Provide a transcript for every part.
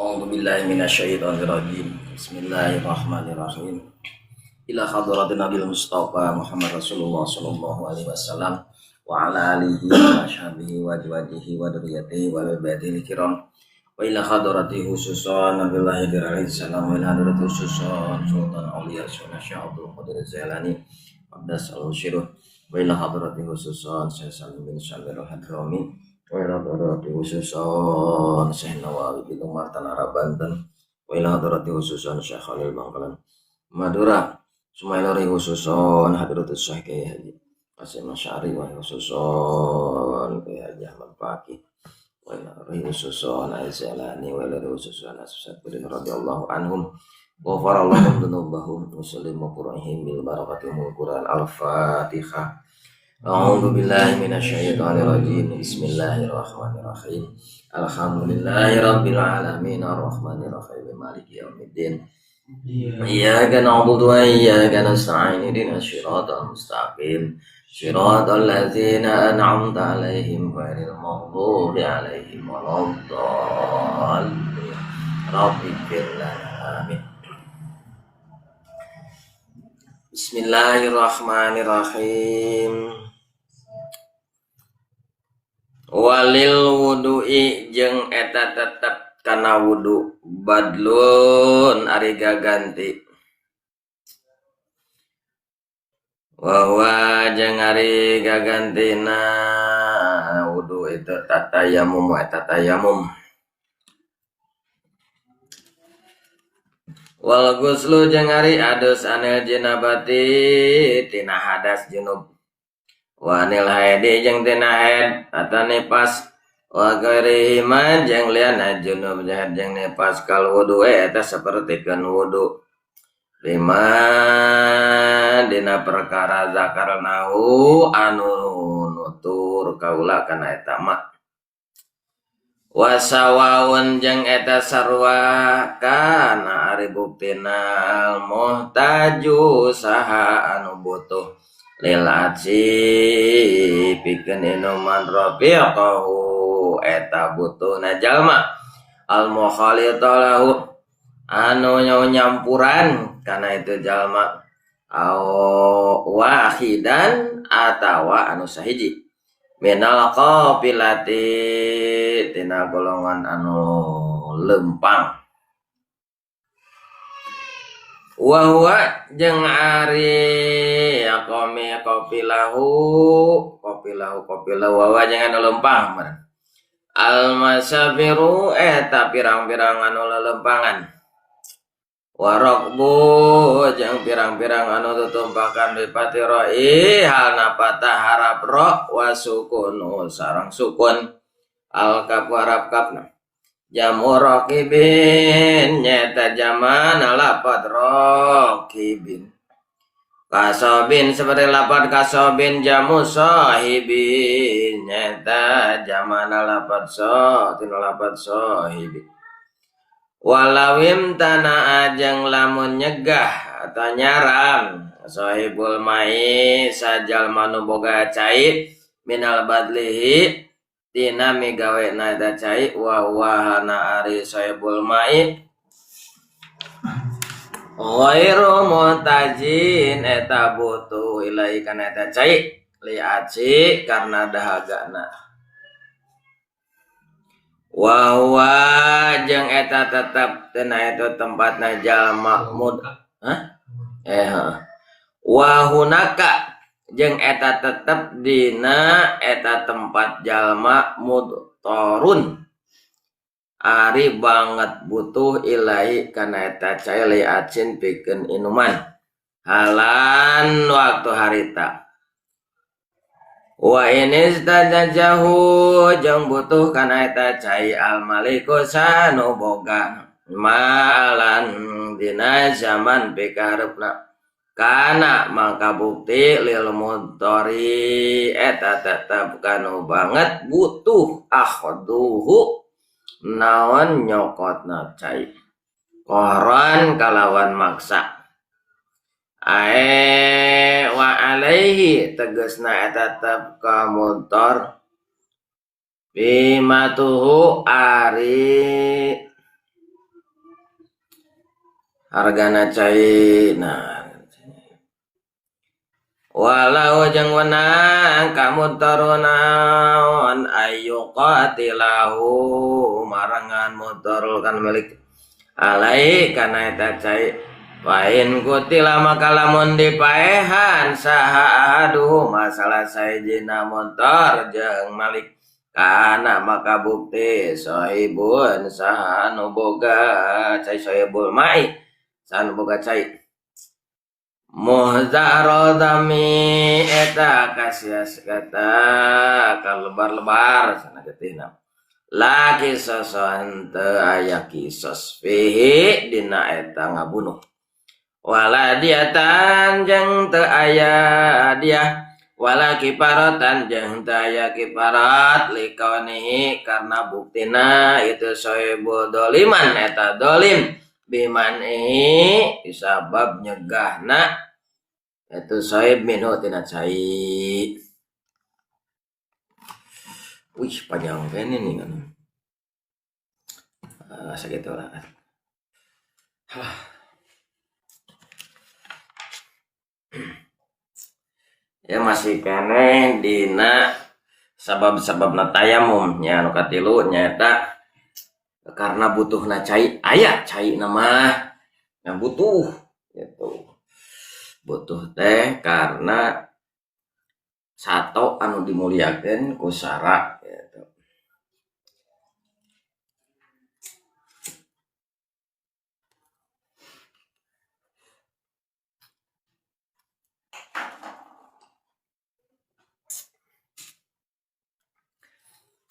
A'udzu billahi minasyaitonir rajim. Bismillahirrahmanirrahim. Ila hadratin Nabil Mustafa Muhammad Rasulullah sallallahu alaihi wasallam wa ala alihi wa ashabihi wa azwajihi wa dzurriyyatihi wa ibadihi kiram. Wa ila hadrati khususan Nabillahi alaihi salam wa ila hadrati khususan Sultan Auliya Syekh Abdul Qadir Zailani Abdas al-Syirah wa ila hadrati khususan Syekh Salim bin Syabir al-Hadrami wa ila hadrati khususan Syekh Nawawi bin Umar Tanara Banten wa ila hadrati khususan Syekh Khalil Bangkalan Madura Sumailari khususan hadratus Syekh Kiai Haji Hasyim Asy'ari wa khususan Kiai Haji Ahmad Faqih wa ilari khususan Al-Zailani wa ilari khususan As-Sabirin radhiyallahu anhum wa farallahu dzunubahum wa sallimu qur'ihim bil barakatimul Qur'an al-Fatihah. A'udzu billahi minasyaitonir rajim. Bismillahirrahmanirrahim. Alhamdulillahirabbil alamin arrahmanir rahim maliki yaumiddin. Iyyaka na'budu wa iyyaka nasta'in ihdinas siratal mustaqim siratal ladzina an'amta 'alaihim ghairil maghdubi 'alaihim waladdallin. Rabbighfir lana amin. Bismillahirrahmanirrahim. Walil wudu'i jeung eta tetep kana wudu badlun ari gaganti wa jeung ari gagantina wudu itu tatayamum eta tayamum wal guslu jeung ari adus anil jinabati tina hadas junub wanil haidi jeung tina haid atau nifas wa ghairihi ma jeung liana junub jahat jeung nifas kal wudu eta sapertikeun wudu lima dina perkara zakarnahu anu nutur kaula kana eta mah wasawaun jeung eta sarua kana ari buktina al muhtaju saha anu butuh lil aci pikeun inuman rafiqahu eta butuhna jalma al mukhalitalahu anu nyampuran kana itu jalma au wahidan atawa anu sahiji minal qafilati tina golongan anu lempang wa huwa jeung ari yaqami qafilahu wa jeung anu lempang al masabiru eta pirang-pirang anu lelempangan waraqbu jeung pirang-pirang anu tutumpakan bipati roi halna patah harap ro wasukun sareng sukun al kaf harap kafna jamu raqibin nyata jamana lapad raqibin kasobin seperti lapad kasobin jamu sahibin nyata jamana lapad tina lapad sahibi walawim tanah ajeng lamun nyegah atau nyarang sahibul mai sajal manu boga cai minal badlihi tina migawe nada cai wa wahana ari sahibul mai ghairu mutajin eta butuh ilai kana eta cai li aci karena dahagana wa huwa jeung eta tetep tina itu tempatna jalma mud wa hunaka jeung eta tetep dina eta tempat jalma mudtarun ari banget butuh ilahi kana eta cai li acin pikeun inuman halan waktu harita wa inis tajajahu jeung butuh kana eta cai al maliku sanu boga maalan dina zaman pikarepna kana mangka bukti lil mudhari eta tetep kanu banget butuh akhduhu naon nyokotna cai koran kalawan maksa wa alaihi tegasna eta tetep ka mudhar bimatuhu ari hargana cai nah walau jeung wenang kamu tarunaon ayu qatilahu marangan motor kan milik alai kana eta cai pain kutila maka lamun dipaehan saha aduh masalah saejina motor jeung malik kana maka bukti sohibun saha anu boga cai sohibul mai saha anu boga cai muhzarodami eta kasias kata kalebar-lebar sana getina laki sosohan teu aya kisos fihi dina eta ngabunuh wala diatan jeung teu aya dia wala kiparatan jeung teu aya kiparat likaunihi karena buktina itu sohibul doliman eta dolim bimanihi disabab nyegahna itu sohib minhu tina cai. Wih panjang kan ini kan segitu lah ya masih kene dina sabab-sabab na tayamum nya anu katilu nyata karena butuh na cai aya cai nama yang butuh gitu butuh teh karena sato anu dimuliakeun ku sara gitu.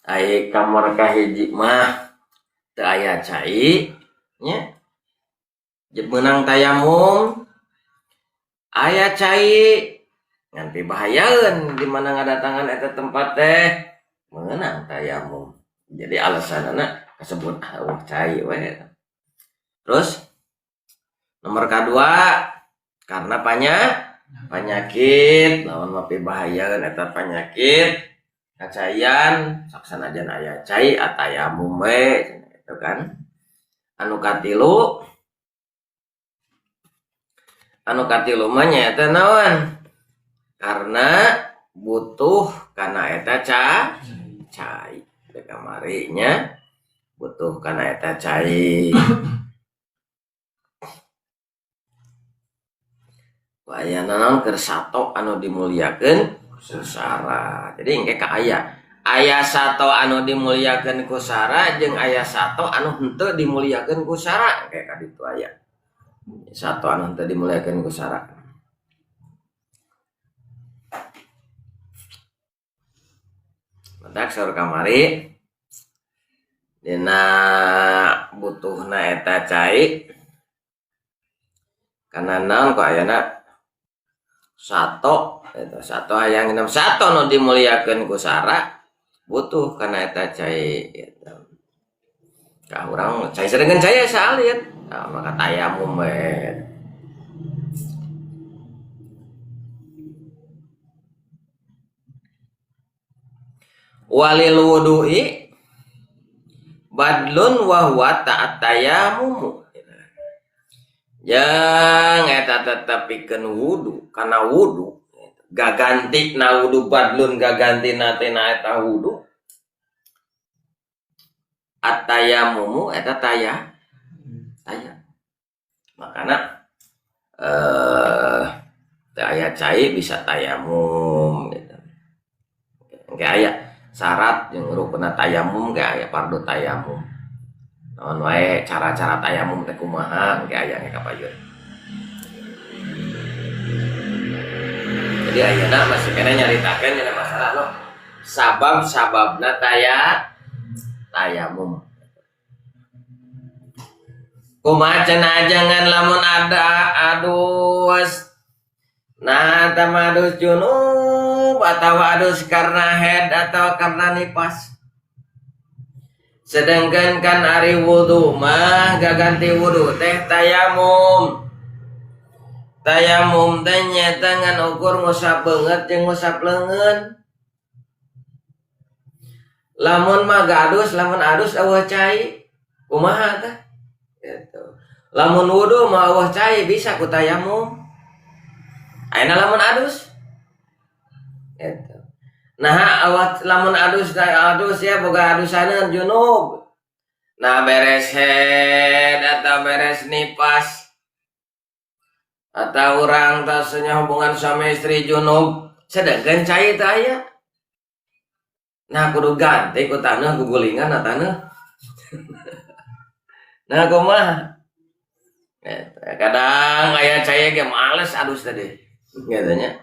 Ai kamar kahiji mah teu aya cai nya jeung meunang tayamum aya cai nganti bahayaeun di mana ngadatangan eta tempat teh meunang tayamum jadi alasanna kasebut cai we. Terus nomor kedua karena penyakit lawan mapi bahayaeun eta penyakit kacayan saksanajan aya cai atayamum we gitu kan. Anu katilu mah nyaeta naon karena butuh kana eta cai kamarinya butuh kana eta cai wayana naon keur sato anu dimuliakeun kusara jadi engke ka aya sato anu dimuliakeun kusara jeung aya sato anu henteu dimuliakeun kusara engke ka ditu aya sato anu henteu dimuliakeun kusara. Matak saur kamari dina butuhna eta cai kana naon ku ayana sato eta sato hayang ngeunam sato nu dimuliakeun ku sara butuh kana eta cai gitu. Ka urang cai sarengeun cai salin maka tayamum we. Walil wudu'i badlun wa huwa ta'attayamum yang eta tetepikeun wudu kana wudu gaganti na wudu badlun gaganti na tina eta wudu at-tayamum eta taya makana aya cai bisa tayamum gitu. Engke aya syarat jeung rukunna tayamum ge aya fardu tayamum. Naon wae cara-cara tayamum teh kumaha engke aya ge kapayeun. Jadi ayeuna masih kena nyaritakeun dina masalah lo sabab-sababna tayamum. Kumaha cenah jangan lamun ada adus nah tamadus junub atau adus karena head atau karena nifas. Sedangkan kan ari wudu mah gaganti wudu teh tayamum. Tayamum teh nyata ngan ukur ngusap beungeut jeung ngusap leungeun. Lamun mah gadus, lamun adus eueuh cai. Kumaha tah? Gitu. Lamun wudu mah eueuh cai bisa ku tayamum. Ayeuna lamun adus. Gitu. Nah, awat lamun adus ya boga adusaneun junub. Nah, beres head atau beres nipas atau orang tasnya hubungan suami istri junub sedangkan cai teh aya. Nah, kudu ganti ku taneuh gugulingan taneuh. Nah, kumaha? Kadang aya cai ge males adus tadi. Gitu nya.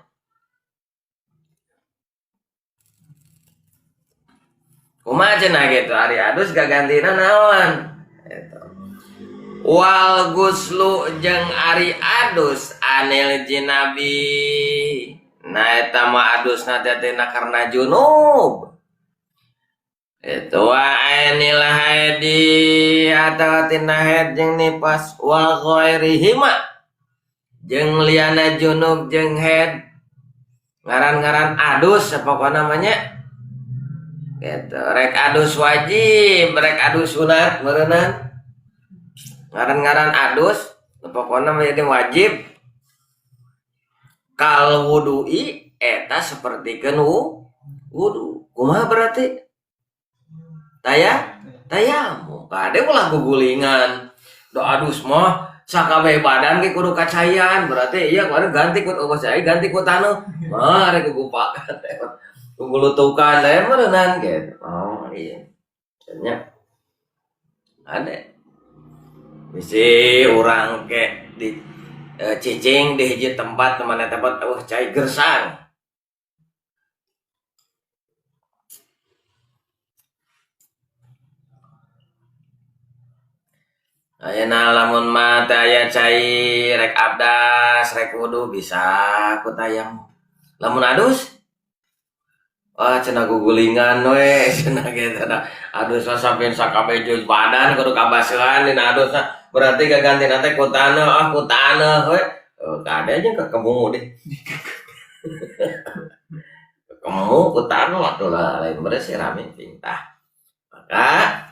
Kumaha cenah gitu ari adus gagantina naon? Gitu. Wal guslu jeung ari adus anil jinabi. Nah eta mah adusna teh karena junub. Itu wa ainil haidi atawa tina haid jeung nipas wa ghairihima jeung liana junub jeung haid ngaran-ngaran adus pokokna namanya gitu. Rek adus wajib, rek adus sunat meureunna ngaran-ngaran adus pokokna menjadi wajib kal wudu'i eta sapertikeun wudu. Kumaha berarti? Tayamum kade ulah gugulingan do adus mah sakabeh badan ge kudu kacayan berarti iya kemarin ganti ku cai ganti ku taneuh mah rek gugupakan gugulutukan teh meureunnan gitu. Oh iya nya ade bisi urang ke di cicing di hiji tempat mana tempat cai gersang. Ayeuna lamun mah teh aya cai rek abdas rek wudu bisa ku tayang. Lamun adus wah cenah gugulingan we cenah gitu nah. Adus mah sampeun sakabeh juz badan kudu kabaseuhan dina adus berarti gaganti teh ku taneuh we. Kade aja ke kemu deh. Kemu ku taneuh atuh lah lain beres rame tah. Maka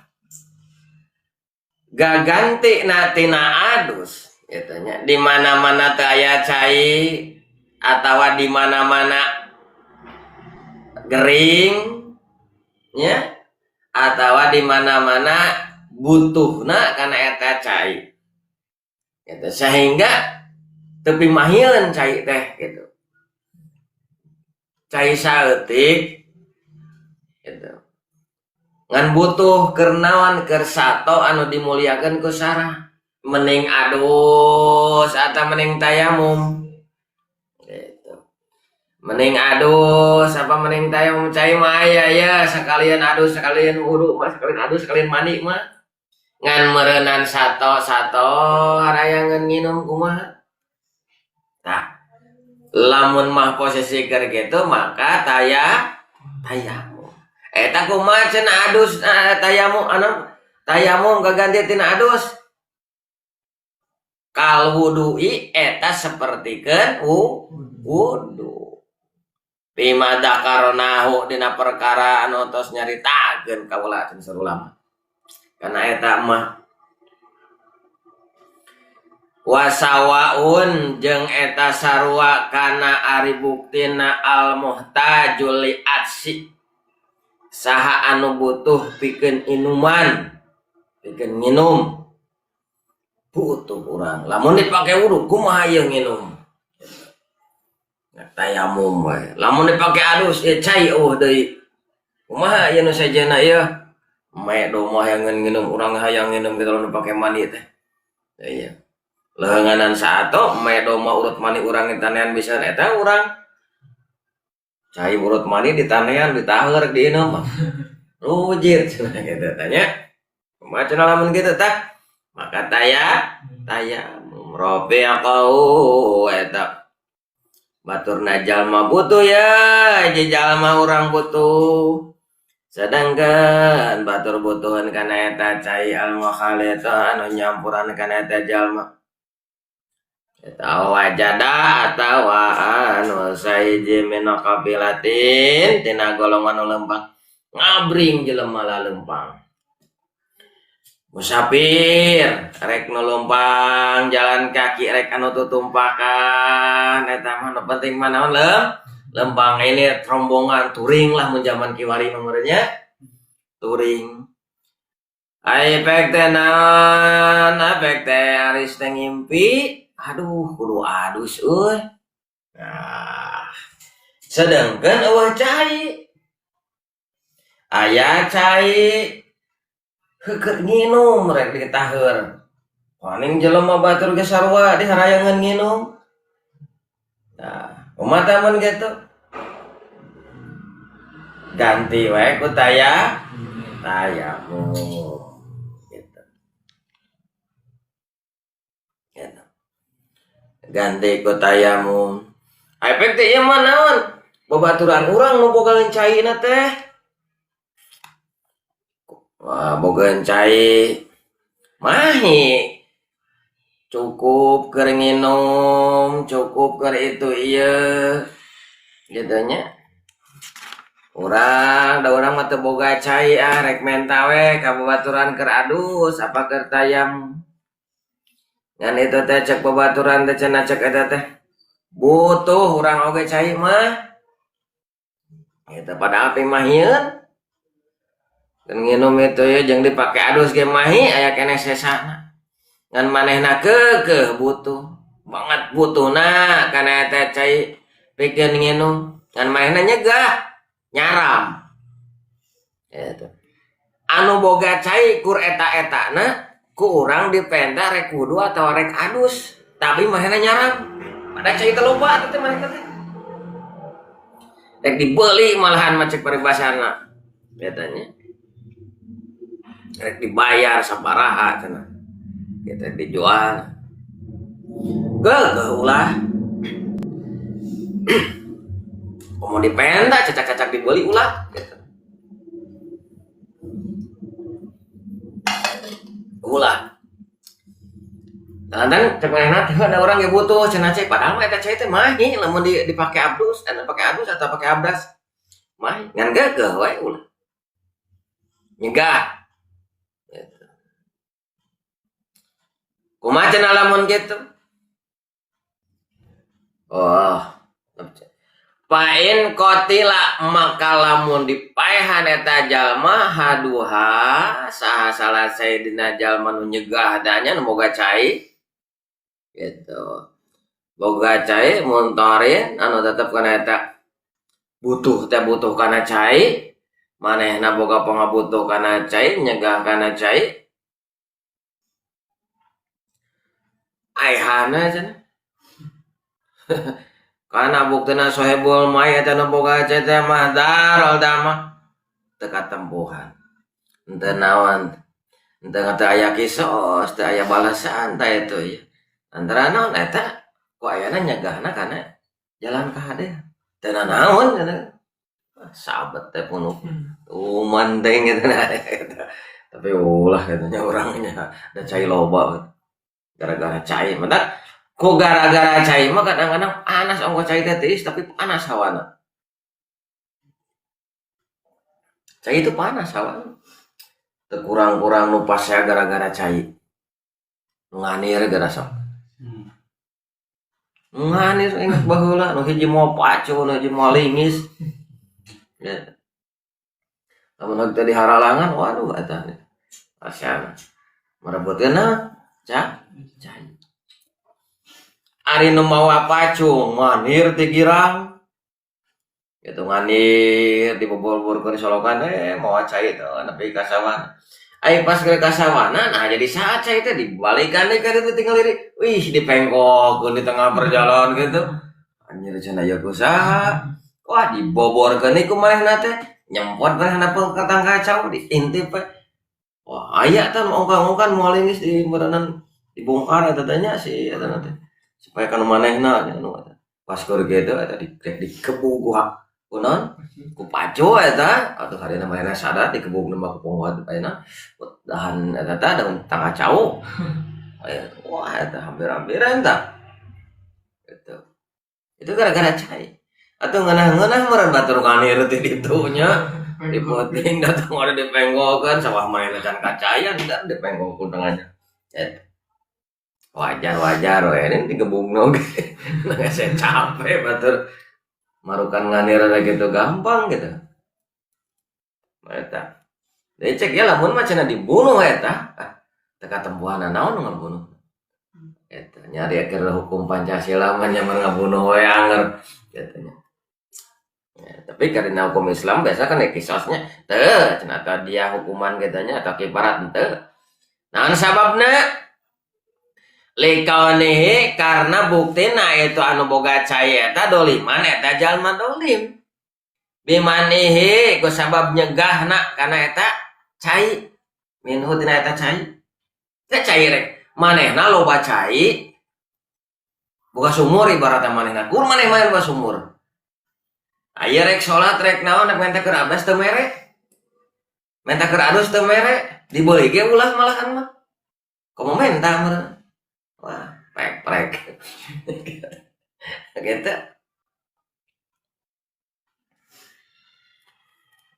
gaganti tina adus katanya di mana-mana teh aya cai atawa di mana-mana gering nya atawa di mana-mana butuhna kana eta cai gitu sehingga teu pimahieun cai teh gitu cai saeutik gitu ngan butuh keur naon keur sato anu dimuliakeun ku sarah mending adus atau mending tayamum gitu. Mending adus apa mending tayamum cai mah aya ya sekalian adus sekalian wudu mah sekalian adus sekalian mandi mah ngan meureunnan sato harayangeun nginum kumaha tah lamun mah posisi keur kitu maka tayamum eta kumaha cenah adus tayamum gaganti tina adus kal wudu'i eta sapertikeun wudu bima dzakaronahu dina perkara anu tos nyaritakeun kaula cenah sarulama kana eta mah wasawaun jeung eta sarua kana ari buktina al muhtajul li atsi saha anu butuh pikeun inuman pikeun nginum butuh urang lamun dipake wudu kumaha ieu nginum tayamum we lamun dipake adus cai eueuh deui kumaha ieu nu sajana ieu me do mah hayang nginum urang hayang nginum kita lamun dipake mani teh iya leunganan sato me do mah urut mani urang tanean bisa eta urang cai urut mani di tanean ditaheur di ieu mah rujit cenah kitu tanya kumaha cenah lamun kitu tah maka tayamum rabi'aqau eta baturna jalma butuh ya jalma urang butuh sedangkan batur butuhan kana eta cai al mukhalita anu nyampuran kana eta jalma eta wajada atawa anu saiji min qabilatin tina golongan lempang ngabring jelema lalempang musafir rek nulumpang jalan kaki rek anu tutumpakan eta mah nu penting mah naon lempang ini rombongan touring lah mun zaman kiwari nomornya touring efek teh naon efek teh aris teh ngimpi aduh kudu adus euy nah sedangkan eueuh cai aya cai heukeut nginum rek ditaheur paling jelema batur ge sarua diharayangan nginum nah kumaha mun kitu ganti wae ku tayamu gitu. Gitu. Ganti ku tayamu efek teh ieu mah naon babaturan urang nu boga caina teh wah boga cai mahi cukup keur nginum cukup keur itu ieu gitu nya urang mah teu boga cai rek menta we ka babaturan keur adus apa keur tayam ngan itu teh cek babaturan teh cenah cek eta teh butuh urang oge cai mah eta pada api mahieun dan nginum itu ya jeung dipake adus ge mahi aya keneh sesana ngan manehna keukeuh butuh banget butuhna kana eta cai pikeun nginum ngan manehna nyegah nyaram gitu. Anu boga cai kur eta-etana ku urang dipenda rek wudu atau rek adus tapi manehna nyaram pada cai teh loba teh manehna teh rek dibeli malahan macek paribasana katanya rek dibayar sabaraha cenah kita dijual geuh ulah mau dipenda cacak-cacak dibeli ulah gitu. Ulah kadang cek manehna teh ada orang yang butuh cenah cai padahal mah eta cai teh mahi lamun dipake abdus anu pake adus atau pake abdas mahi ngan geuh wae ulah nyegah gitu. Kumaha cenah lamun kitu oh pain kotila maka lamun dipaehan eta jalma haduha saha salasai dina jalma nu nyegah adanya nu boga cai gitu boga cai muntorin anu tetep kana eta butuh kana cai manehna boga pangabutuh kana cai nyegah kana cai aihana cenah karena buktena sohebul mai eta nu boga cai teh mah darul damah teu katempuhan henteu naon henteu teu aya kisos teu aya balasan tah itu ya antara naon eta ku ayana nyegahna kana jalan ka hade teu naon cenah sabet teh pun umanteng gitu tapi ulah katanya orangnya ada cai loba gara-gara cai mah ku gara-gara cai mah kadang-kadang panas ongko cai teh tiis tapi panas hawana. Cai itu panas hawana. Teu kurang-kurang nu pas saya gara-gara cai. Nganir gara sok. Nganir ingat baheula nu hiji moal pacu, nu hiji moal lingis. Ya. Lamun teh diharalangan waduh eta. Asana. Marebutkeuna cai. Ari nu mawa pacung nganir ti girang gitu nganir di bobor-bobor solokan mawa cai teh nepi ka sawana ai pas ke kasawana nah jadi saat cai teh dibalikan deui ka ditu tinggal lirik wih dipengkokkeun di tengah perjalanan gitu anjir cenah aya kusaha wah diboborkeun ku manehna teh nyempot manehna peuh ka tangga kacau diintip wah aya teh ongkang-ongkang moal geus di meureunnan dibongkar eta teh nya si eta teh supaya kan manehna anu pas keur kitu eta dikebug ku naon ku paco eta atuh harina manehna sadar dikebug nemba ku pongwat ayeuna dahan eta teh daun tangga cau wah eta hampir-hampiran tah gitu itu gara-gara cai atuh ngeunah-ngeunah meureun batur nganir ti ditu nya diputing datang ada dipenggokan sawah main can kacayan dan dipenggok tangannya. Wajar ini digebungno ge. Nggak saya capek batur marukan nganira gitu gampang gitu. Eta. Deui cek ya lamun mah cenah dibunuh eta. Teka tempuhan naon ngabunuh. Eta nyari akhir hukum Pancasila mah nyaman ngabunuh we anger katanya. Ya, tapi karena hukum Islam biasa kan kisosnya teu cenah dia hukuman katanya atau kiparat teu. Naon sababna? Likaunihi karena buktina itu anu boga cai eta doliman eta jalma dolim. Bimanihi ku sabab nyegahna kana eta cai. Minhu tina eta cai. Teh cai rek. Manehna loba cai. Boga sumur ibaratna manehna. Kur maneh main boga sumur. Aya rek salat rek naon rek menta keur abdas teu mere. Menta keur adus teu mere. Dibeuli ge ulah malahan mah. Komo menta meureun. Wah, prek. Gitu.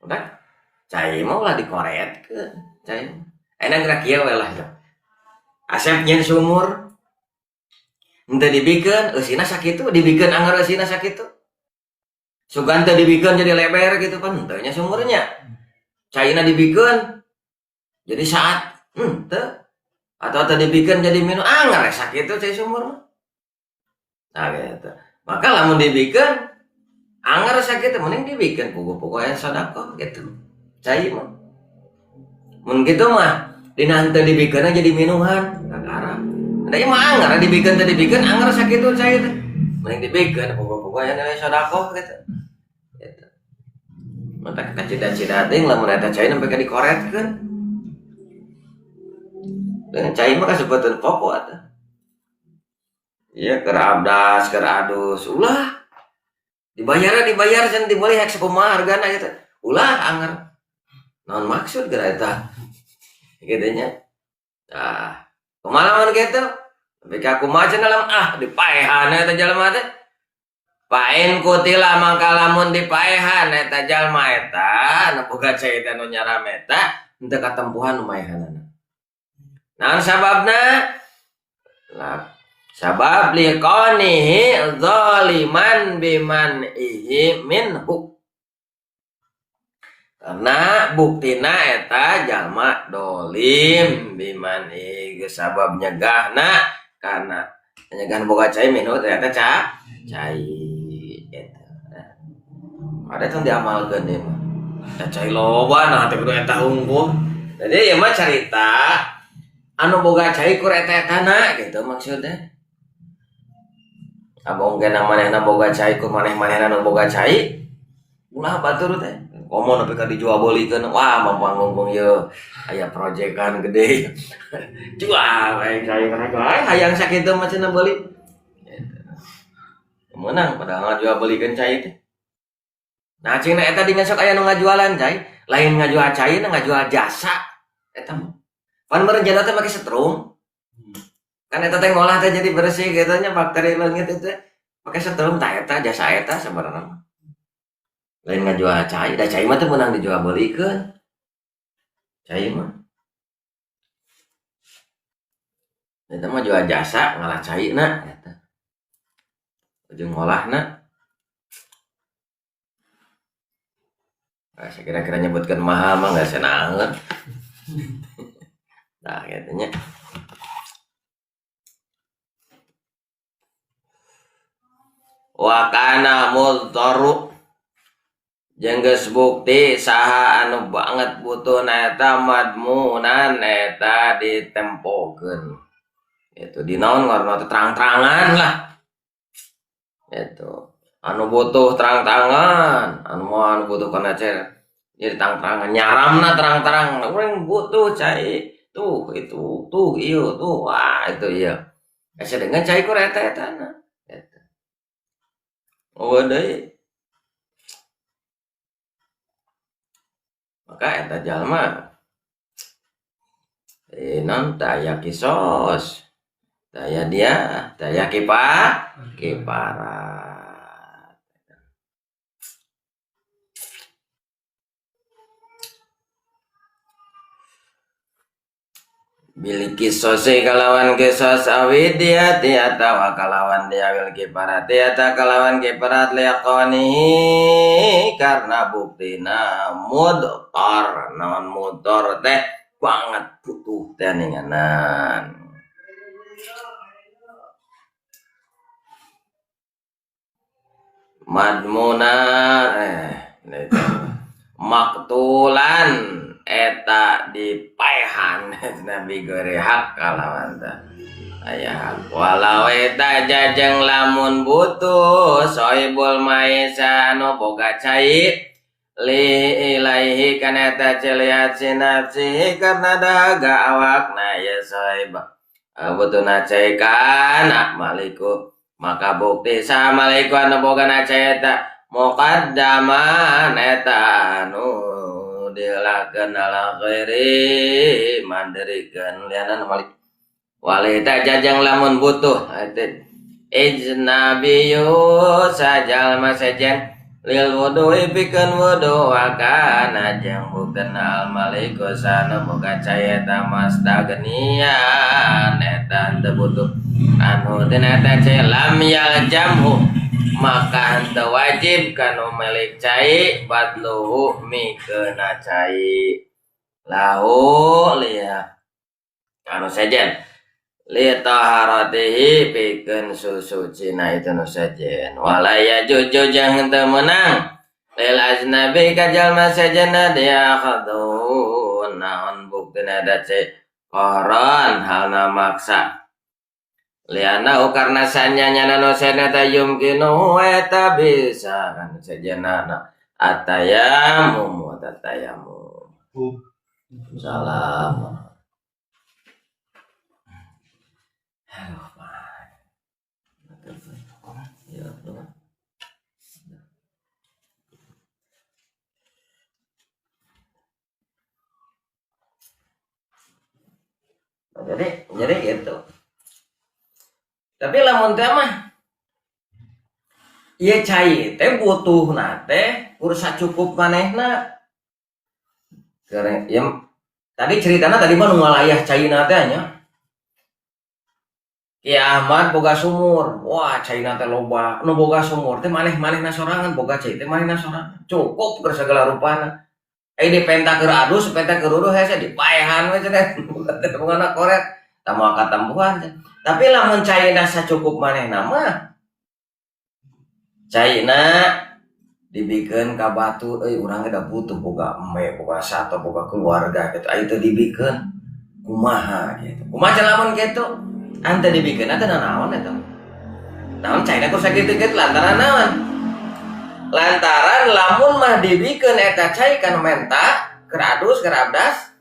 Udah. Cai mau lah dikoret ke. Cai. Enak gerak kieu we lah. Asep nyen sumur. Henteu dibikeun, eusina sakitu, dibikeun anger eusina sakitu. Sugan teu dibikeun jadi leber gitu kan, henteu nya sumurnya. Caina dibikeun jadi saat henteu. Atau tadi bikin jadi minum anger sakit itu cai sumur mah. Nah gitu. Maka lamun dibikin anger sakit itu mending dibikin pokok-pokok yang sedekah gitu. Cai mah. Mun gitu mah dina henteu dibikinna jadi minuman kakara. Da ieu mah anger dibikin tadi bikin anger sakit itu cai teh. Mending dibikin pokok-pokok yang sedekah gitu. Gitu. Mata kita cida-cida teh lamun eta cai sampai ka dikoretkeun. Dengan cai mah kasebutan pokok atuh. Iya keur abdas, keur adus, ulah. Dibayar can dibeli hek sakumaha hargana gitu. Ulah anger. Naon maksud geura eta? Kitu nya. Tah, kumaha mun kitu? Tapi ka kumaha cenah lamun dipaehan eta jalma teh. Paen kutila mangka lamun dipaehan eta jalma eta, anu boga cai teh anu nyaram eta, henteu katempuhan maehanana. Nah sababna sabab liqanihi zaliman biman ihi minhu. Karena buktina eta jalma dolim biman ihi sabab nyegahna karena nyegahan boga cai minhu ternyata cai eta. Ada tong diamalkeun ieu mah. Cai loba nah teh kudu eta unggul. Jadi ieu mah carita anu boga cai kur eta-etana gitu maksudnya. Abong ge manehna boga cai kur maneh-manehna anu boga cai. Ulah batur teh. Komo nepi ka dijual beulikeun. Wah, mampangung ieu aya proyekan gede. Jual we cai kana gae hayang sakitu mah cenah beuli. Menang padahal ngajual beulikeun cai teh. Nah, cing eta di ngasok aya nu ngajualan cai, lain ngajual cai na ngajual jasa. Eta mah pan meureun jana teh make setrum. Kan eta teh ngolah teh jadi bersih gitu nya bakteri leungit itu make setrum tah eta jasa eta sabarana. Lain ngajual cai, da cai mah teh meunang dijual beulikeun. Cai mah. Eta mah jual jasa ngalah caina eta. Ujung ngolahna. Saya kira-kira nyebutkan mahal mah enggak senangan. Nah, katanya wa kana mudharu jeung geus bukti saha anu banget butuhna eta madmunan eta ditempokeun. Itu dinaon ngaranna terang-terangan lah. Itu anu butuh terang-terangan, anu butuh kana cer jadi terang-terangan nyaramna terang-terang urang butuh cai tuh itu tuh iyo tuh wah itu iya asa dengan cai ku eta-etana eta oh deui maka eta jalma non daya kisos daya dia daya kiparat bil kisosi kalawan kisos awidiyati atawa kalawan dia wil kiparati ata kalawan kiparat liaqani karena buktina mudtar naon mudtar teh banget butuh teh ninganan madmunan maktulan eta dipaehan nabi gore hak kalawan aya walau eta jajeng lamun butuh soibul maisa anu boga cai li ilaihi kana eta celiat sinapsi karena dahaga awakna ya soib butuh cai kana maliku maka bukti samaliku anu boga cai eta muqaddaman eta anu dilakeun ala ghairi mandirikeun lianan malik walita jajang lamun butuh ate ijnabiyu sajal masajan lil wudu pikeun wudu akana jang bukeun al maliku sana boga caya tamas dagenian eta teu butuh anu tina eta lam yal jamhu maka henteu wajib kanu milik cai badluhu mikeun cai lahu liya anu sajen li taharatihi pikeun susucina itu nu sajen walaya juju jang henteu meunang lil ajnabi ka jalma sajenna dia khadun naon buktina da cai qaran halna maksa liana karena sanyanya nano seneta yumkinu eta bisa kan sejenana atayamu atayamum salam jadi gitu. Tapi lamun teh mah ieu cai teh butuhna teh kursa cukup manehna. Karena yang tadi ceritana tadi mah nu ngalayah caina teh nya. Ki Ahmad boga sumur. Wah, caina teh loba. Nu boga sumur teh manehna sorangan boga cai teh manehna sorangan. Cukup keur sagala rupana. Di penta keur adus, penta keur uruh hese dipaehan we cenah. Teh bungana korek. Tamu katambuhan teh. Tapi lamun caina sacukup manehna mah caina dibikeun ka batu urang da butuh boga eme boga sato boga keluarga gitu aya teh dibikeun kumaha gitu kumaha lamun kitu ante dibikeun ante naon eta naon caina ku sakitu-kitu lantaran naon lantaran lamun mah dibikeun eta cai kan menta keur adus keur abdas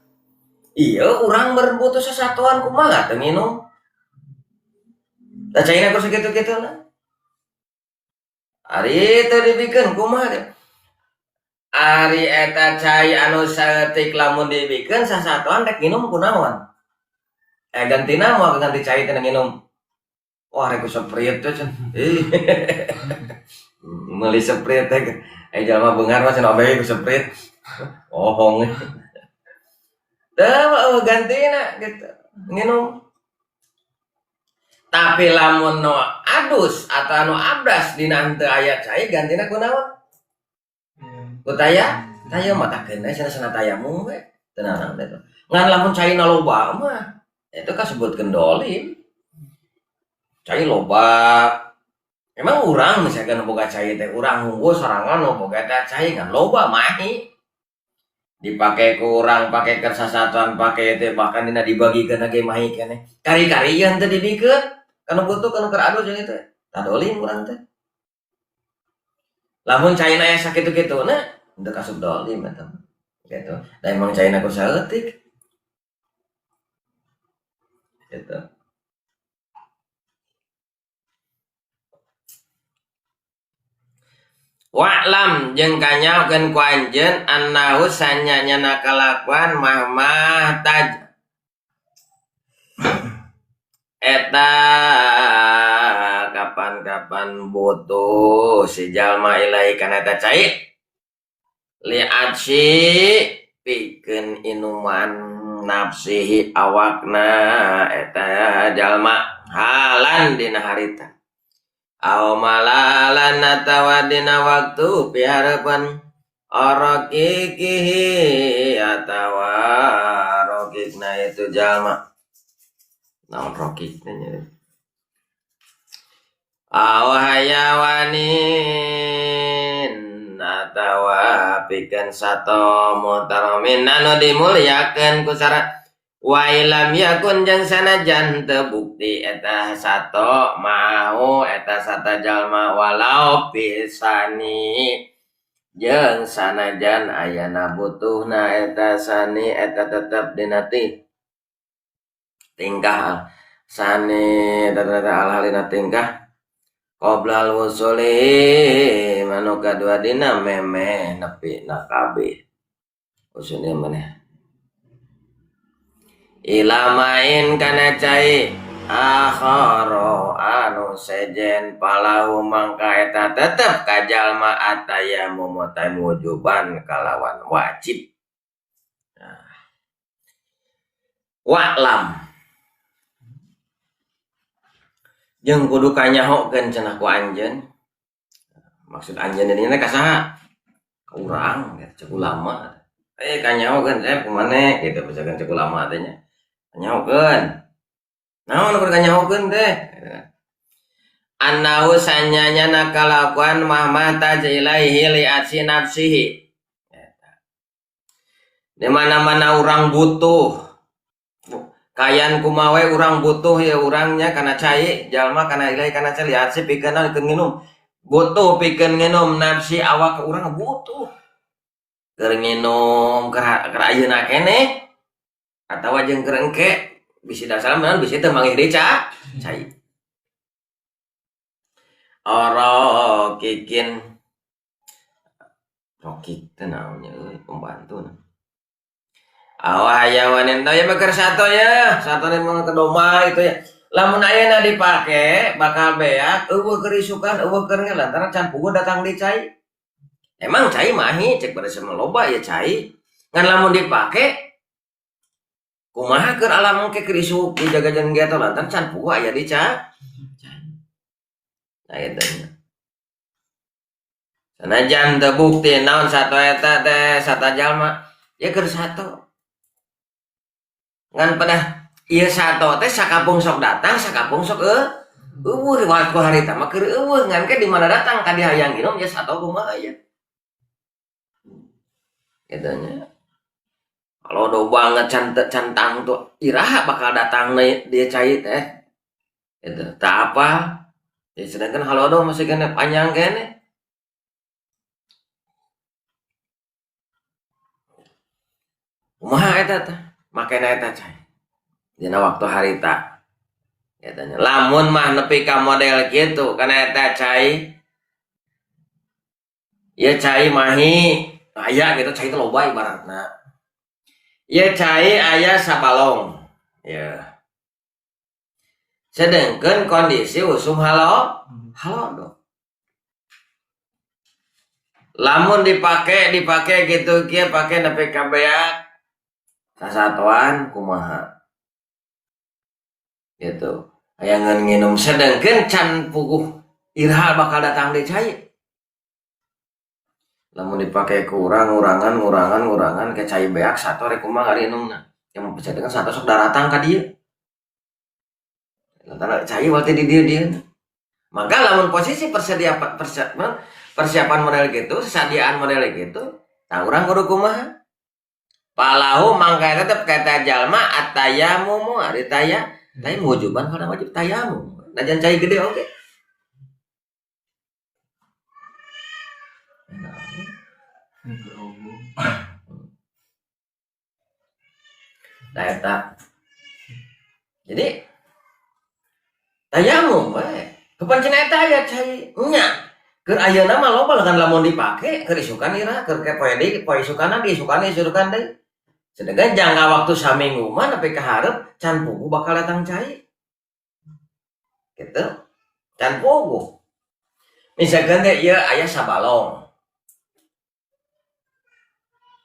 ieu urang berbutuh sasatuan kumaha teu minum da caina ku sakitu-kituna ari teu dibikeun kumaha teh ari eta cai anu saeutik lamun dibikeun sasatuan rek nginum kunaon gantina moal ganti cai teh nginum wah rek ku Sprite teh cenah meuli Sprite teh jalma beungar mah cenah bae ku Sprite ohong teu gantina gitu nginum. Tapi lamun no adus atau no abdas dina henteu aya cai gantina kunaon? Ku taya matakeun cenah tayamum we. Tenang eta. Ngan lamun cai na loba mah eta kasebutkeun dolim. Cai loba. Emang urang misalkan boga cai teh urang hungkul sorangan nu boga eta cai ngan loba mahi. Dipake ku urang pake keur sasatuan pake teh bahkan dina dibagikeun ge mahi keneh. Kari-kari yang teu dibikeun kanu butuh kanu keur adus jeung teh tadolim urang teh lamun caina aya sakitu-kituna henteu kasub dolim eta gitu da emang caina ku saeutik gitu wa'lam jeung kanyaokeun ku anjeun annahu sanyana kalakuan mahmah taj eta kapan-kapan butuh si jalma ilahi kana eta cai li adsi pikeun inuman nafsihi awakna eta jalma halan dina harita aw malalan atawa dina waktu piharepan arakikihi atawa rokikna itu jalma naon rokikna aw hayawanin atawa pikeun sato mutaromin anu dimulyakeun ku syarat wa ilam yakun jeung sanajan teu bukti eta sato mau eta sata jalma walau pisani jeung sanajan ayana butuhna eta sani eta tetep dina tingkah sani tetep alhalina tingkah qoblal wusuli manu kadua dina meme nepi na kabeh usulnya maneh ilamain kana cai akharo anu sejen palahu mangka eta tetep ka jalma ataya mumotai wujuban kalawan wajib. Nah. Wa'lam jeung kudu kanyahokeun cenah ku anjeun. Maksud anjeun ini ka saha? Ka urang cek ulama. Kanyahokeun saya kumane gitu misalkan cek ulama teh nya. Kanyahokeun. Naon kudu kanyahokeun teh? Annahu sanyanya nakalakuan mahmata ilaihi li atsi nafsihi. Di mana-mana orang butuh. Kayan kumawe orang butuh ya orangnya kana cai, jalma kana ilai kana cai lihat si pikeun nginum. Butuh pikeun nginum nafsi awak urang butuh. Keur nginum keur ayeuna keneh atawa jeung keur engke bisi dasar meunan bisi teu manggih deui cai. Kikin rokik teh naonnya euy pembantu. Hayawanin teh ya bakar sato ya. Sato nih mau ke domba itu ya. Lamun ayeuna dipake bakal beak eueuh keur isukan eueuh keur lantaran can puguh datang di cai. Emang cai mahi cek pada sama loba ya cai. Ngan lamun dipake kumaha keur alam ke keur isuk dijaga jeung gitu lantaran can puguh aya di cai. Nah itu nya. Sanajan teu bukti naon sato eta teh sata jalma ya keur sato. Ngan pada ieu sato teh sakapung sok datang sakapung sok eueuh riwayat ku harita mah keur eueuh ngan ke di mana datang ka dieu hayang nginum ya sato kumaha ya. Kitu nya. Kalau do banget cantang tuh iraha bakal datang dia cai teh. Itu tak apa. Ya sedangkan halodo masih kena panjang kene. Kumaha eta teh? Makena eta cai. Dina waktu harita. Katanya lamun mah nepi ka model kitu kana eta cai. Ya cai mahi aya gitu cai teh loba ibaratna. Ya cai aya sabalong. Ya. Sedangkan kondisi usum halodo. Lamun dipake gitu kieu pake nepi ka beak kasatuan kumaha gitu aya nginum sedangkan can puguh irhal bakal datang di cai lamun dipake ku urangan ke cai beak satu rek kumaha ngarinumna yang bisa dengan satu sok datang ka dieu lantaran cai walti di dieu maka lamun posisi persiapan model gitu sesadiaan model gitu tah urang kudu kumaha palahu mangka tetep kata jalma atayamumu ari taya tapi wujuban kana wajib tayamum najan cai gede oke nah eta jadi tayamum we kepancen eta aya cai nya keur ayeuna mah loba lagan lamun dipake keur isukan ira keur poe deui poe isukan deui sedangkan jangka waktu saminggu mah nepi ka hareup can puguh bakal datang cai. Gitu. Can puguh. Misalkan teh ieu aya sabalong.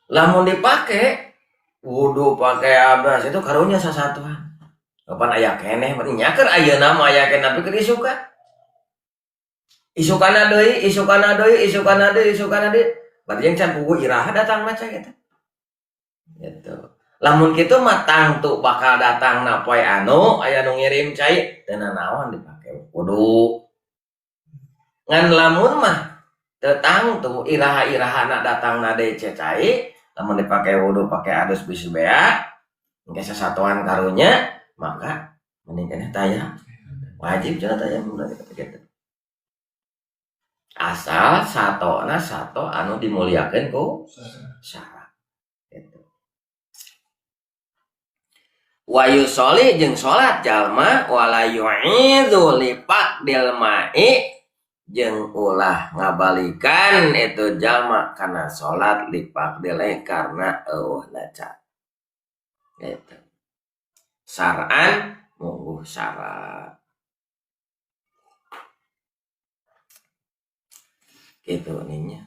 Lamun dipake wudu pakai abdas itu karunya sasatuan. Kapan aya keneh nya keur ayeuna mah aya keneh tapi keur isukan. Isukana deui, isukana deui, isukana deui, isukana deui. Bari yang can puguh iraha datang maca eta. Gitu. Lamun kitu mah tangtu bakal datangna poe anu aya nu ngirim cai teu naon dipake wudu. Ngan lamun mah teu tangtu iraha-irahana datangna deui cai, lamun dipake wudu pake adus bisi bea, engke sasatuan karunya maka mending keneh tayang. Wajib cenah tayang mulai kitu. Asal satona sato anu dimuliakeun ku syarat gitu. Wa yusolli jeung salat jalma wala yu'idzu li faqdil ma'i jeung ulah ngabalikan itu jalma kana salat li faqdil karena eueuhna ca. Gitu. Syar'an mungguh syarat. Gitu ininya.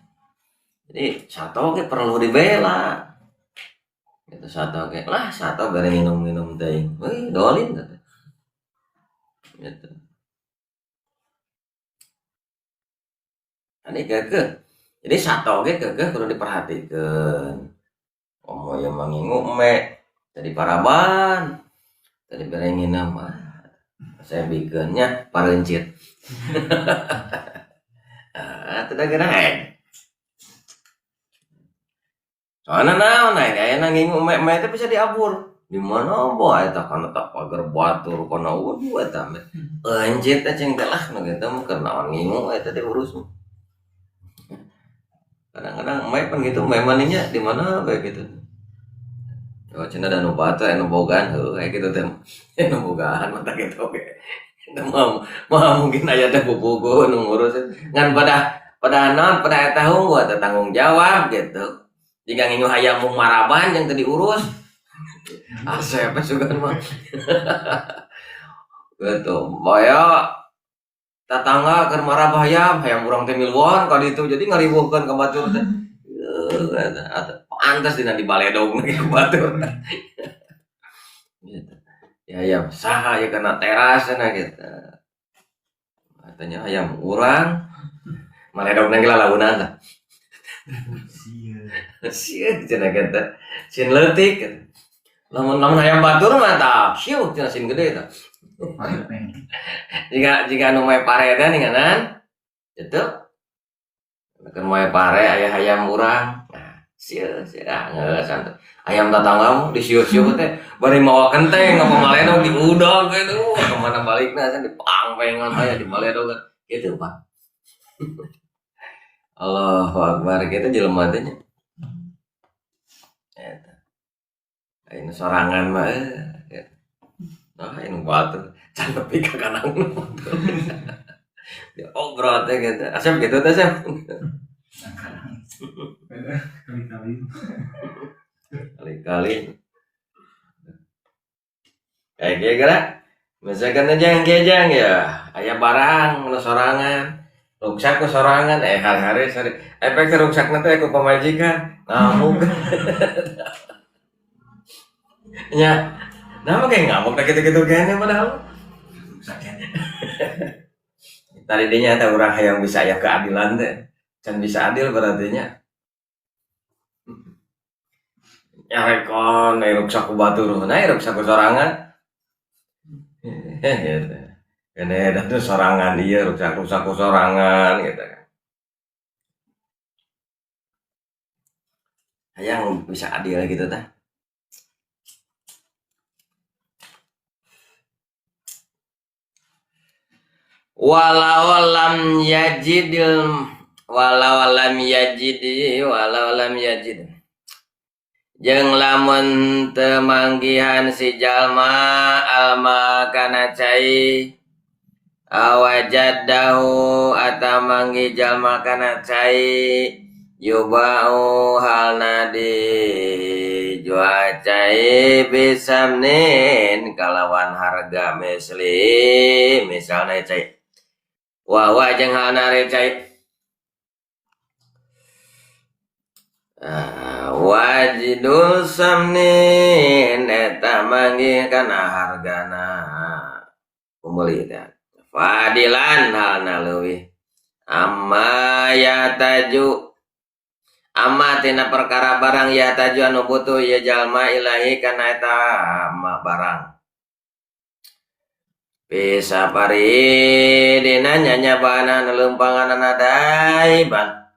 Jadi sato ge perlu dibela. Gitu sato ge lah sato bere minum-minum teh. Wih, dolin gitu. Gitu. Ani keukeuh. Jadi sato ge keukeuh kudu diperhatikeun. Omo yang mangingu me jadi paraban. Tadi bere nginam saya bikinnya parencit. Tidak keren. Soalnya naon aya nanging umek-umek itu bisa diabur. Di mana boh eta kana tak pagar batur kana wudu eta mah. Anjir teh cing teh lah nu kitu mah keur naon ngingu eta diurus. Kadang-kadang umek pun gitu, umek manehnya di mana bae gitu. Oh cenah da nu batu anu bogaan heuh kayak gitu teh. Nu bogaan mah tak kitu ge. Mah mungkin aya teh bubugo nu ngurus ngan pada eta hunggu atau tanggung jawab gitu. Jika ngingu hayam mung maraban yang tadi urus. Asep sugan mah. Gitu. Boyo tatangga keur marabah hayam urang teh miluan ka ditu jadi ngaribuhkeun ka batur teh. Pantes dina dibaledog ke batur. Gitu. Ya saha ya kana teras cenah gitu. Katanya hayam urang maledog nang lalauna tah. Sieun cenah kita. Sin leutik. Lamun hayam batur mah tah, sieu cenah sin gede tah. Jika anu mae pareda ninganan. Itu. Keur mae pare aya hayam urang. Nah, sieun geus santai. Ayam tatangga disiu-siu teh bari mawa kenteng ngapa maledog diudog gitu. Kemana balikna san dipangpengan aya di maledog gitu, Pak. Allahu Akbar gitu jelema teh nya. Eta. Ayeuna sorangan mah nah ini batur can tepi ka kanang dia obrol teh gitu asap gitu teh asap kali-kali kayak kira misalkan aja yang kejang ya aya barang nu sorangan ruksak ku sorangan hari-hari efek ruksakna teh ku pamajikan ngamuk nya nama kayak ngamuk gitu-gitu kayaknya padahal tadi dia nyata orang yang bisa ya keadilan teh can bisa adil berarti nya rekon ruksak ku batur ruksak ku sorangan gitu kene dan tuh sorangan dia ruksak ku sorangan gitu kan yang bisa adil gitu tah. Walau lam yajid jeung lamun teu manggihan si jalma alma kana cai awajadahu ata manggi jalma kana cai yubau halna di jual cai bisamnin kalawan harga misli misalnya cai wa jeung halna cai wajidul samnin eta manggih kana hargana umuli teh fadilan halna leuwih amma ya taju amma tina perkara barang ya taju anu butuh ya jalma ilahi kana eta amma barang bisa pari dina nyanyabana nelumpangan daiban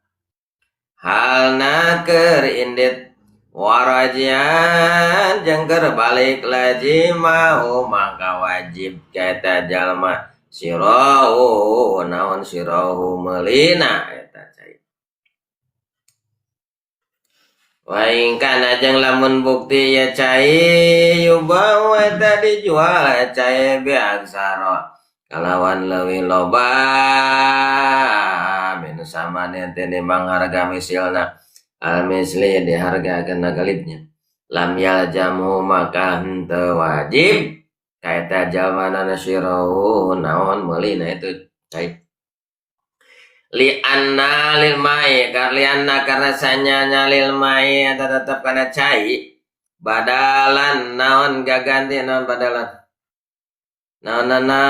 halna keur indit warajian jeung keur balik lazimau maka wajib kata jalma sirahu naon sirahu melina eta cai waing kana jeung lamun bukti ya cai yubawa eta dijual cai biaksara kalawan leuwih loba min samane teh mang harga misilna al misli dihargakeun galibnya lam yaljamu maka henteu wajib kaita jalmana nasyirahu naon meulina itu cai li anna lil mai karlianna karena sanyanya lil mai eta tetep kana cai badalan naon gaganti naon badalan naonana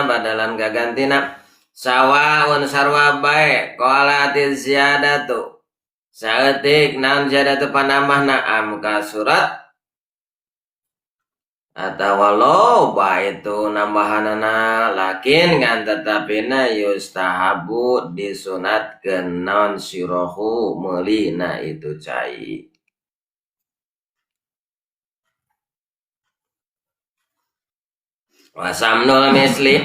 badalan gagantina sawaun sarwa bae qalati ziyadatu saeutik naon ziyadatu panambahna amka surat atawa loba itu nambahanana lakin ngan tetapina yustahabu disunatkeun naon sirahu meulina itu cai wasamnul misli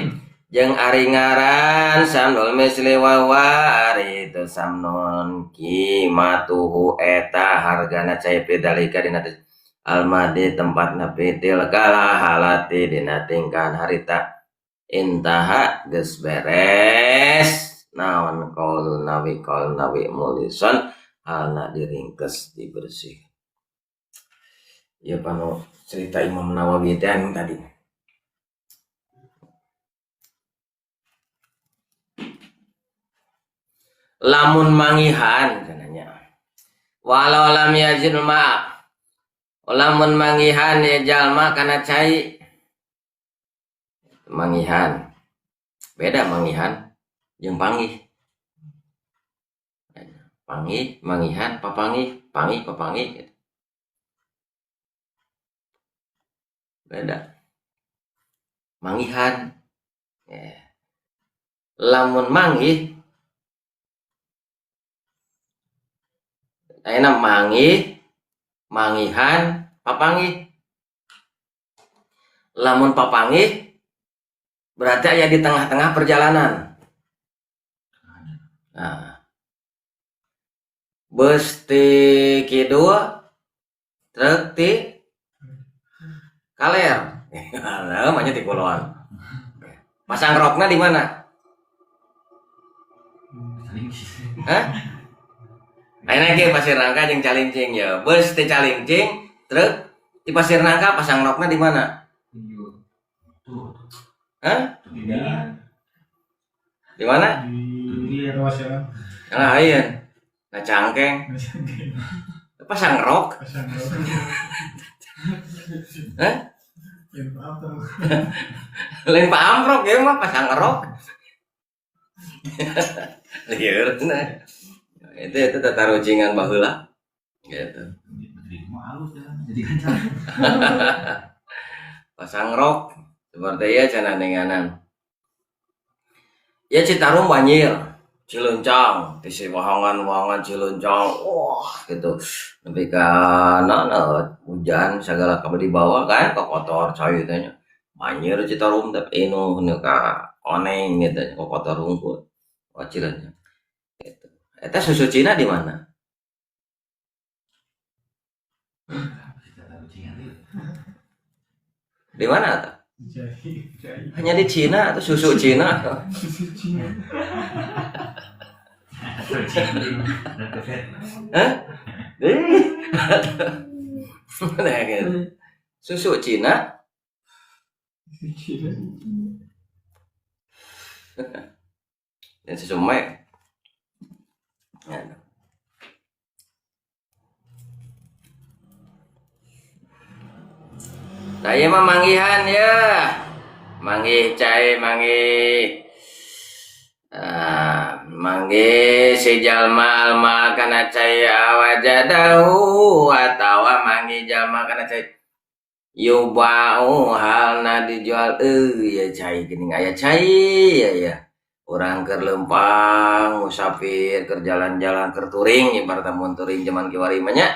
jeung ari ngaran samnul misli wawari itu samnun kimatuhu eta hargana cai pedalika dina almadi tempatna pitil kala halati dina tingkahan harita intaha geus beres naon qaul nawi mulison halna diringkes dibersih ya panu cerita Imam Nawawi tadi lamun mangihan kananya walau lam yajid ma lamun mangihan ya jalma kana cai mangihan beda mangihan jeung panggih panggih mangihan papanggih panggih papanggih beda mangihan lamun manggih ayeuna manggih mangihan papanggih lamun papanggih berarti aya di tengah-tengah perjalanan nah beus ti kidul truk ti kaler nah manya ti kulon pasang rokna di mana ayeuna ge Pasir Nangka jeung Calincing ya. Beus teh Calincing, truk di Pasir Nangka pasang rokna di mana? Hah? Di mana? Di Rawasaran. Nah, iya. Nah, Cangkeng. Pasang rok. Hah? Lain Pak Amprok ya mah pasang rok. Lieur nah. Itu tatarucingan baheula gitu pasang rok seperti ya cenah nenganan ya Citarum banjir Cilencang di wahangan Cilencang wah gitu nepi ka hujan segala kabeh dibawa kan kokotor cai teh banjir Citarum tapi inu ka oneng gitu kokotor rumput wah Cilencang eta susu Cina di mana? Di mana tuh? Hanya di Cina atau susu Cina? Hah? Susu Cina? Dan susu Mek. Da ieu mah manggihan ya. Manggih cai manggih manggih si jalma alma kana cai awajadahu atawa manggih jalma kana cai yubau halna dijual ya cai geuning aya cai ya urang keur lempang musafir keur jalan-jalan keur touring ibaratna mun touring zaman kiwari mah nya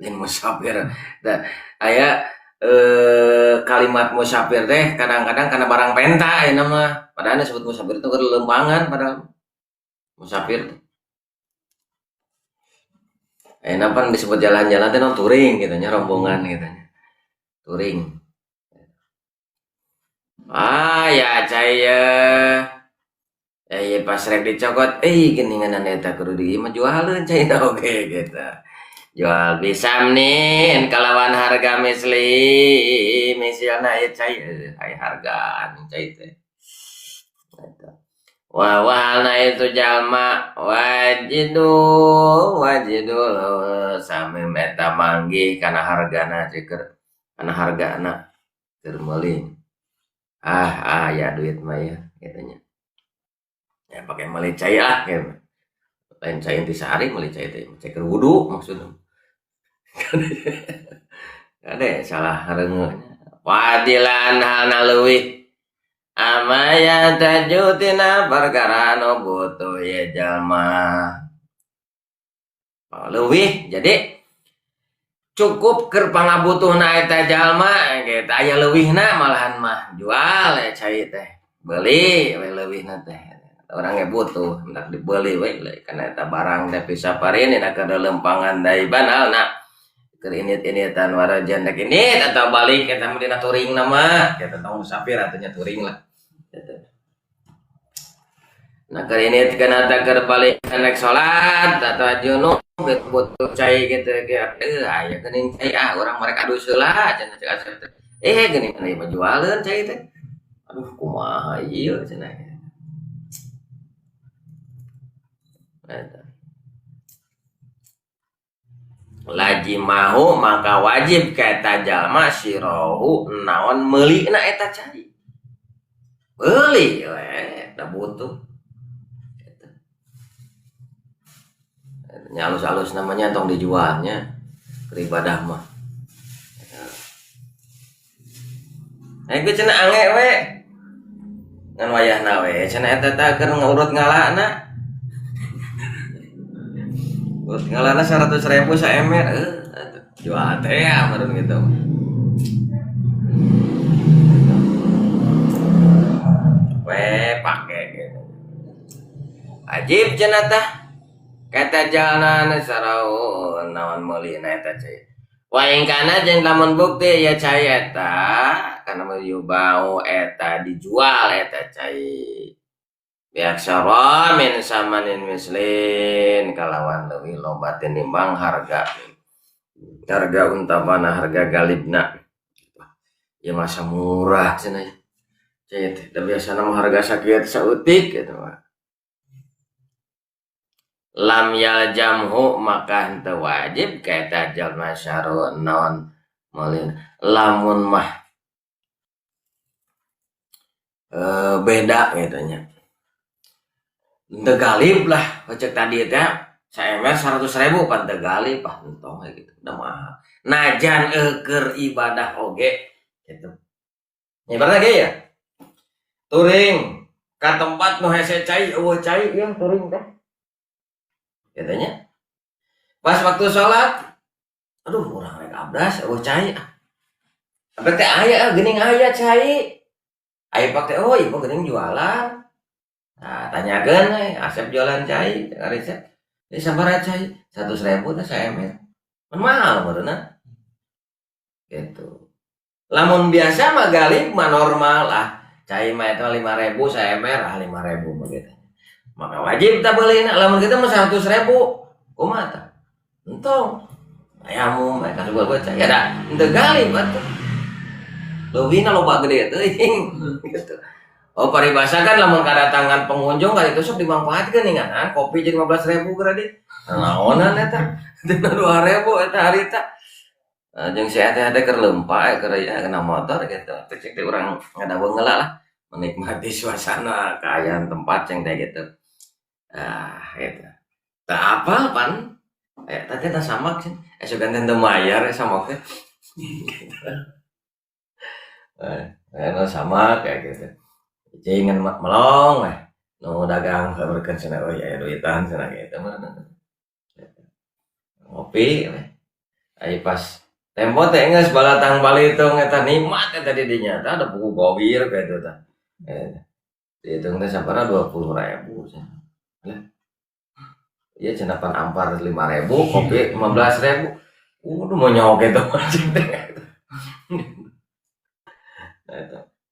lain musafir da aya kalimat musafir teh kadang-kadang karena barang penta ya nama padahal disebut musafir itu keur lempangan padahal musafir napa disebut jalan-jalan teh non touring gitu nya rombongan gitu nya touring ya caya pas rek dicokot geuningan eta kudu di mah jualeun cai oge gitu jual bisa nih kalawan harga misli misalnya cai harga cai teh wawalna itu jalma wajidul sami meta manggih kana hargana ceker kana hargana keur meuli ya duit mah ya katanya ya pakai meuli cai gitu lain cai inti sehari meuli cai teh ceker wudu maksudnya ada salah harengeunya wadilan halna leuwih amaya tajutina perkara nu butuh ya jalma leuwih jadi cukup keur pangabutuhna eta jalma kita aya leuwihna malahan mah jual ya cai teh beuli we leuwihna teh orang yang butuh hendak dibeli we karena eta barang teh bisa parin dina kada lempangan dai banalna kerinit-initan warajan dak ini atau balik kita dina touring nama kita tahu musafir artinya touring lah gitu. Nah kerinit kana tak keur balik nek salat atau junub butuh cai gitu kayak aya geuning cai urang mereka adu seula cenah cek asep geuning aya jualeun cai teh aduh kumaha ieu cenah lajimahu maka wajib kata jalma sirahu naon meulina eta cai beuli we da butuh halus-halus namanya tong dijualnya beribadah mah gue cenah ange we ngan wayahna we cenah eta teh keur ngurut ngalana ngalana 100.000 saemer jual teh ya meureun gitu we pake gitu wajib cenah tah kata jalana sarau naon meulina eta cai wa ing kana jeung lamun bukti ya cai eta kana yubau eta dijual eta cai biaksara min samanin mislin kalawan leuwih loba tinimbang harga umpamana harga galibna ya masa murah cenah cai teh da biasana mah harga sakieu sautik gitu mah lam yaljamhu maka henteu wajib kaeta jalma syaro naon meulin lamun mah beda gitu nya teu galib lah cek tadi teh saemer 100.000 pan teu galib entong gitu udah mahal najan keur ibadah oge gitu ibaratna ge ya touring ka tempat nu hese cai eueuh cai ieu touring teh katanya pas waktu sholat aduh urang rek abdas eueuh cai apa teh aya geuning aya cai aya pak teh ieu geuning jualan. Nah, tanyakeun asep jualan cai, resep. Sabaraha cai? 100.000 teh saemer. Mahal meureunna. Gitu. Lamun biasa mah galib mah normal lah. Cai mah eta 5.000 saemer 5.000 begitu. Maka wajib ta beulina lamun kitu mah 100.000. Kumaha tah? Entong. Ayamu mah ka jual cai ada teu galib atuh. Leuwihna loba gede teuing gitu. Oh paribasa kan lamun kadatangan pengunjung kali itu sok dimanfaatkeun ningan kopi jeung 15.000 gerade. Naonan eta? Dina 2.000 eta harita. Jeung si teh keur leumpah keur ya kena motor gitu. Teh cek teh urang ngadaweung heula lah menikmati suasana keayaan tempat ceng teh gitu. Gitu. Tak apa pan? Tadi tak sama kan? Esok ganti teu mayar sama teh. Gitu. Sama kayak gitu. Jangan melong weh. Nu dagang sabarkeun cenah oh ya duitan cenah gitu mah. Ngopi weh. Ai pas tempo teh geus balatang balitung eta nikmat eta di dinya tah ada buku gowir gitu tah. Dihitung teh sabaraha 20.000 cenah. Iya cenah pan ampar 5.000, kopi 15.000. Udah mau nyok gitu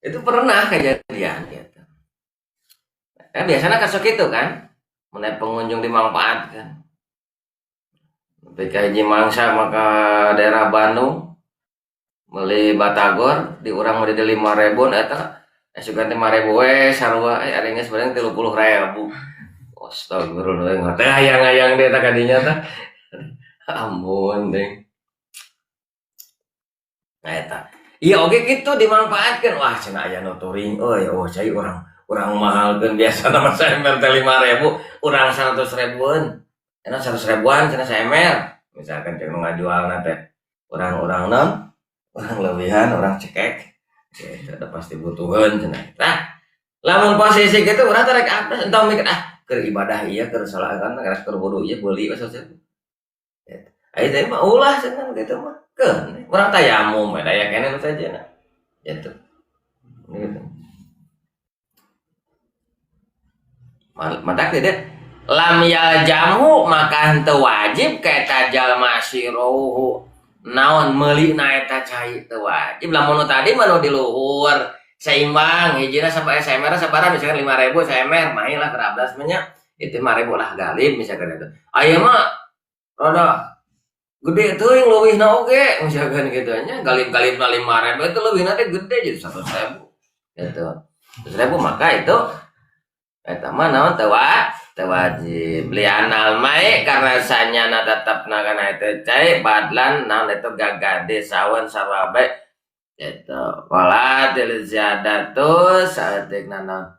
itu pernah kejadian gitu. Kan biasanya kasus itu kan, menaik pengunjung dimanfaatkan. Ketika hiji mangsa maka daerah Bandung beli batagor di urang mah di 5.000 eta sugan 5.000 we sarua ari geus bareng 30.000. Astagfirullah teh hayang-hayang deui eta kadinya teh. Ampun deh. Nah eta. Iya oke gitu dimanfaatkan. Wah cenah aya nu touring euy oh cai urang mahalkeun biasa nama saemer teh 5.000, urang 100.000-an. Enak 100.000-an cenah saemer. Misalkan cek nu ngajualna teh urang-urang non, urang leuwihan, urang cekek. Gitu ada pasti butuhan cenah. Nah, lamun posisi kitu urang teh rek apes entong mikir keur ibadah ieu keur salat kan keur wudu ieu beuli we sosok. Gitu. Ai teh mah ulah cenah kitu mah. Keun urang tayamum daya keneh saja nah. Gitu. Gitu. Matak teh lam yaljamu maka henteu wajib ka eta jalma siruhu naon meulina eta cai teu wajib lamun tadi mah nu di luhur seimbang hijina sampai saemer sabaraha misalkan 5.000 saemer main lah kerablas mah nya itu 5.000 lah galib misalkan itu aya mah rada gede teuing leuwihna oge misalkan kitu nya galib-galibna 5.000 itu leuwihna teh gede jadi 100.000 gitu 100.000 maka itu eta mah naon teu wajib beli anal mae karena sanyana tetepna kana eta cai badlan naon itu gagade sawen sarua bae eta wala til ziyadatu saeuteukna naon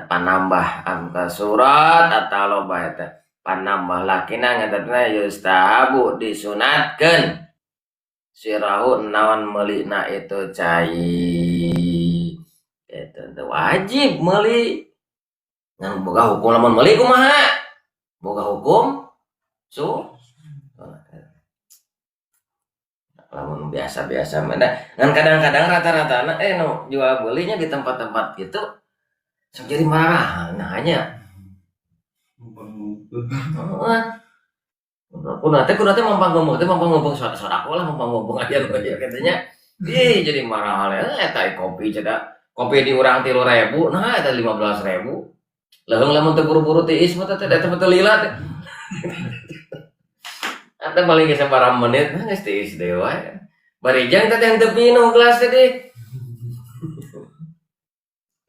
panambah angka surat atau loba eta panambah lakina ngadepna yustahabu disunatkeun sirahu naon meulina itu cai eta wajib meuli ngan boga hukum lamun meuli kumaha boga hukum lamun biasa-biasa mah ngan kadang-kadang rata-rata nu jual belinya di tempat-tempat gitu sok jadi marah nah hanya kunate mampang-ngomong sodako lah mampang-ngomong aja katanya jadi marah eta kopi cedak kopi di urang 3.000 nah eta 15.000 leuheung lamun teu buru-buru tiis mah teh eta teh lila teh eta paling geus sabaraha menit geus tiis deui wae barijang teh teu minum gelas teh deui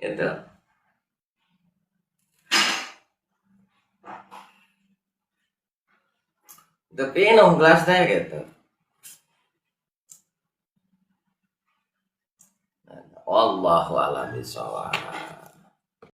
gitu. Teu minum gelas teh gitu. Wallahu a'lam bishawab.